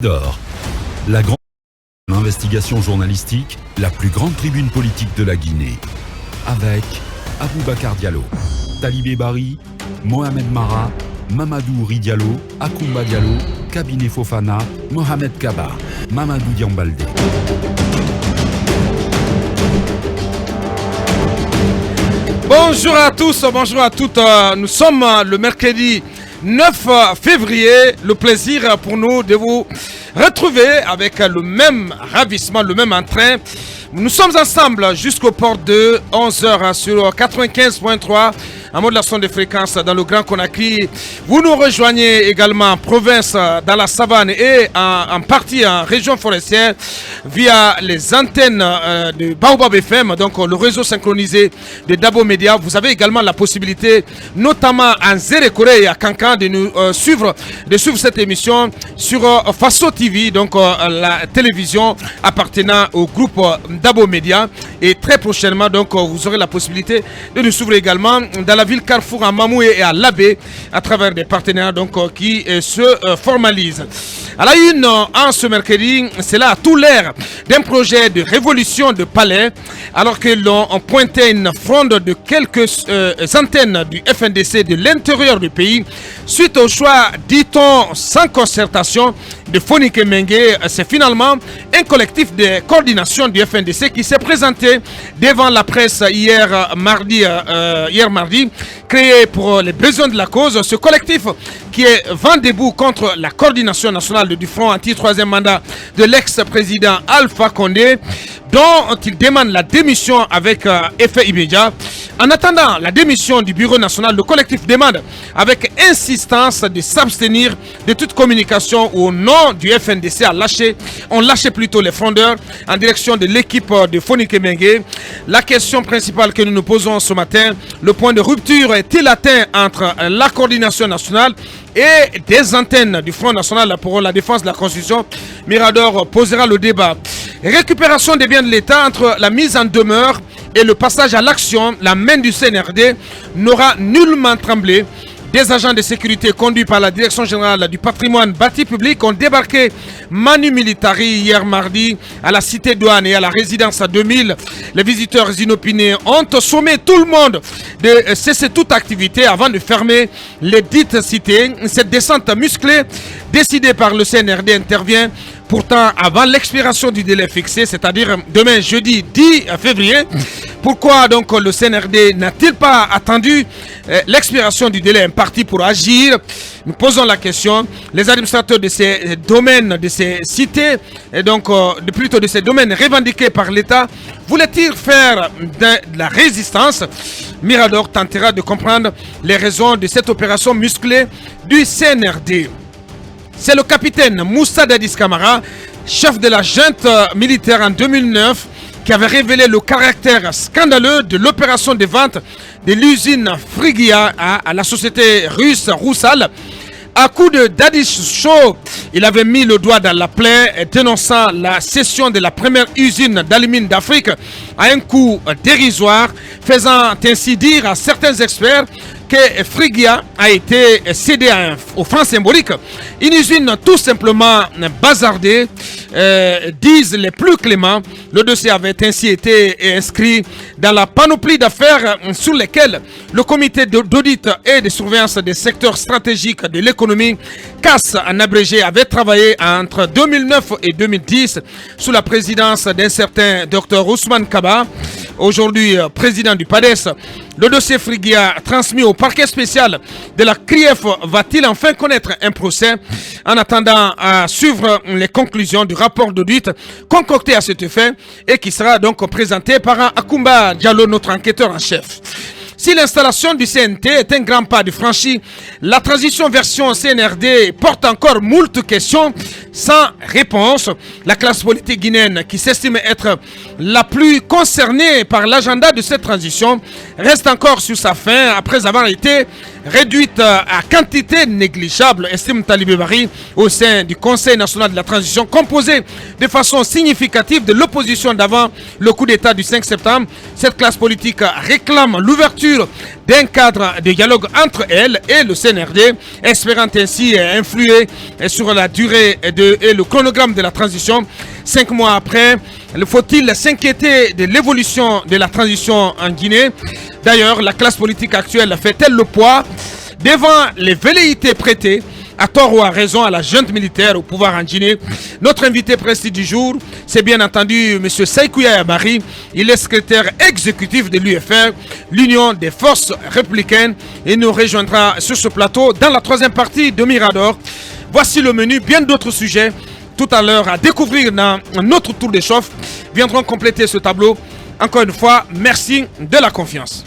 d'or. La grande investigation journalistique, la plus grande tribune politique de la Guinée. Avec Aboubacar Diallo, Talibé Bari, Mohamed Mara, Mamadou Ouri Diallo, Akoumba Diallo, Kabinet Fofana, Mohamed Kaba, Mamadou Diambaldé. Bonjour à tous, bonjour à toutes. Nous sommes le mercredi 9 février. Le plaisir pour nous de vous retrouver avec le même ravissement, le même entrain. Nous sommes ensemble jusqu'au port de 11h sur 95.3 en modulation de fréquence dans le Grand Conakry. Vous nous rejoignez également en province, dans la savane et en partie en région forestière via les antennes de Baobab FM, donc le réseau synchronisé de Dabo Media. Vous avez également la possibilité, notamment en Zérekore et à Kankan, de nous suivre cette émission sur Faso TV, donc la télévision appartenant au groupe Dabo Media. Et très prochainement, donc vous aurez la possibilité de nous suivre également dans la ville Carrefour à Mamoué et à Labé à travers des partenaires donc qui se formalisent. À la une, en ce mercredi, c'est là tout l'air d'un projet de révolution de palais, alors que l'on pointait une fronde de quelques centaines du FNDC de l'intérieur du pays, suite au choix, dit-on, sans concertation, de Fonike Mengue. C'est finalement un collectif de coordination du FNDC qui s'est présenté devant la presse hier mardi, créé pour les besoins de la cause. Ce collectif qui est vent debout contre la coordination nationale du front anti-troisième mandat de l'ex-président Alpha Condé, dont il demande la démission avec effet immédiat. En attendant la démission du bureau national, le collectif demande avec insistance de s'abstenir de toute communication au nom du FNDC. On lâché plutôt les frondeurs en direction de l'équipe de Fonike Mengue. La question principale que nous nous posons ce matin, le point de rupture est-il atteint entre la coordination nationale et des antennes du Front National pour la défense de la Constitution? Mirador posera le débat. Récupération des biens de l'État entre la mise en demeure et le passage à l'action, la main du CNRD n'aura nullement tremblé. Des agents de sécurité conduits par la Direction Générale du Patrimoine Bâti Public ont débarqué Manu Militari hier mardi à la Cité Douane et à la résidence 2000. Les visiteurs inopinés ont sommé tout le monde de cesser toute activité avant de fermer les dites cités. Cette descente musclée décidée par le CNRD intervient pourtant avant l'expiration du délai fixé, c'est-à-dire demain jeudi 10 février. Pourquoi donc le CNRD n'a-t-il pas attendu l'expiration du délai imparti pour agir? Nous posons la question. Les administrateurs de ces domaines, de ces cités, et donc plutôt de ces domaines revendiqués par l'État, voulaient-ils faire de la résistance? Mirador tentera de comprendre les raisons de cette opération musclée du CNRD. C'est le capitaine Moussa Dadis Camara, chef de la junte militaire en 2009, qui avait révélé le caractère scandaleux de l'opération de vente de l'usine Frigia à la société russe Roussal. À coup de Dadis Show, il avait mis le doigt dans la plaie, dénonçant la cession de la première usine d'alumine d'Afrique à un coût dérisoire, faisant ainsi dire à certains experts que Frigia a été cédée au franc symbolique. Une usine tout simplement bazardée, disent les plus cléments. Le dossier avait ainsi été inscrit dans la panoplie d'affaires sur lesquelles le comité d'audit et de surveillance des secteurs stratégiques de l'économie, CAS en abrégé, avait travaillé entre 2009 et 2010 sous la présidence d'un certain Dr Ousmane Kaba, aujourd'hui président du PADES. Le dossier Frigia transmis au parquet spécial de la CRIEF va-t-il enfin connaître un procès? En attendant à suivre les conclusions du rapport d'audit concocté à cet effet et qui sera donc présenté par Akoumba Diallo, notre enquêteur en chef. Si l'installation du CNT est un grand pas de franchi, la transition version CNRD porte encore moult questions sans réponse. La classe politique guinéenne, qui s'estime être la plus concernée par l'agenda de cette transition, reste encore sur sa faim après avoir été réduite à quantité négligeable, estime Talibé Bari, au sein du Conseil national de la transition, composé de façon significative de l'opposition d'avant le coup d'État du 5 septembre. Cette classe politique réclame l'ouverture d'un cadre de dialogue entre elle et le CNRD, espérant ainsi influer sur la durée et le chronogramme de la transition. 5 mois après, faut-il s'inquiéter de l'évolution de la transition en Guinée? D'ailleurs, la classe politique actuelle fait-elle le poids devant les velléités prêtées, à tort ou à raison, à la junte militaire au pouvoir en Guinée? Notre invité précis du jour, c'est bien entendu M. Saïkouya Yamari. Il est secrétaire exécutif de l'UFR, l'Union des forces républicaines. Il nous rejoindra sur ce plateau dans la troisième partie de Mirador. Voici le menu, bien d'autres sujets tout à l'heure à découvrir dans notre tour de chauffe viendront compléter ce tableau. Encore une fois, merci de la confiance.